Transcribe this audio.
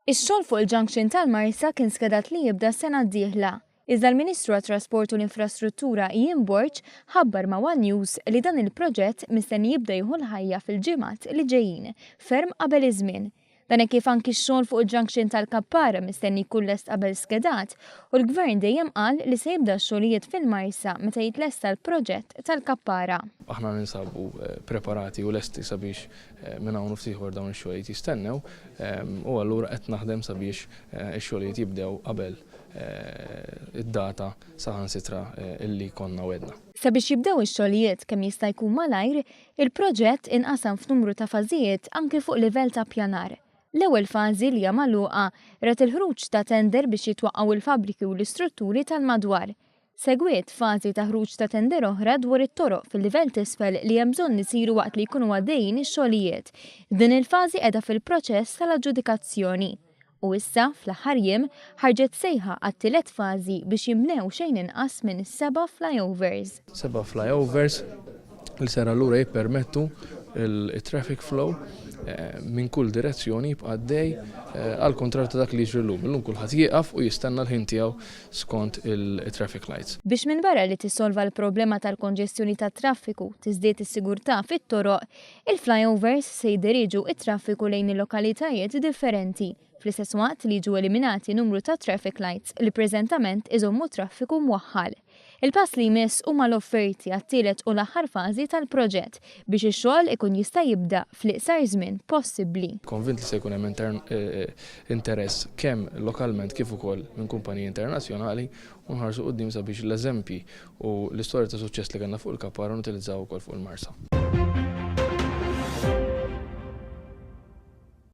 Ix-xogħol fuq il-junction tal-Marsa kien skedat li jibda s-sena d-dieħla. Iżda l-Ministru għat-Trasport u l-Infrastruttura Ian Borg ħabbar ma' One News li dan il-proġett mistenni jibda jieħu l-ħajja fil-ġimgħat li ġejjin ferm qabel iż-żmien. Dan kif anki x-xogħol fuq il-junction tal-Kappara mistenni jkun lest qabel skedat u l-Gvern dejjem qal li se jibda x-xogħlijiet fil-Marsa meta jitlesta l-proġett tal-Kappara. Aħna ninsabu preparati u lesti sabiex minn hawn ftit dawn ix-xogħlijiet jistennew u allura qed naħdem sabiex ix-xogħlijiet jibdew qabel id-data saħansitra illi konna wedna. Sabiex jibdew ix-xogħlijiet kemm jista' jkun malajr, il-proġett inqasam f'numru ta' fażijiet anke fuq livell ta' pjanar. L-ewwel fażi li hija magħluqa rat il-ħruġ ta' tender biex jitwaqqgħu il-fabriki u l-istrutturi tal-madwar. Segwiet fażi ta' ħruġ ta' tender oħra dwar it-toroq fil-livell t'isfel li hemm bżonn isiru waqt li jkunu għaddejjin ix-xogħlijiet. Din il-fażi qiegħda fil-proċess tal-aġġudikazzjoni. U issa, fl-aħħar jiem, ħarġet sejħa għat-tielet fażi biex jimlew xejn inqas minn 7 flyovers. 7 flyovers li sera allura jippermettu il-traffic flow minn kull direzzjoni jibqa' għaddej għal kontrarju ta' dak li jiġri llum. Illum kulħadd jieqaf u jistenna l-ħin tiegħu skont il-traffic lights. Biex minn barra li tissolva l-problema tal-konġestjoni tat-traffiku tiżdied is-sigurtà fit-toroq, il-flyovers se jdiriġu it-traffiku lejn il-lokalitajiet differenti. Fl-istess waqt li jiġu eliminati numru ta' traffic lights li preżentament iżommu traffiku mwaħħal. Il-pass li jmiss huma l-offerti għat-tielet u l-aħħar fażi tal-proġett biex ix-xogħol ikun jista' jibda fl-iqsar żmien possibbli. Konvint li se jkun hemm interess kemm lokalment kif ukoll minn kumpaniji internazzjonali u nħarsu quddiem sabiex l-eżempji u l-istorja ta' suċċess li kellna fuq il-Kappara nutilizzaw ukoll fuq il-Marsa.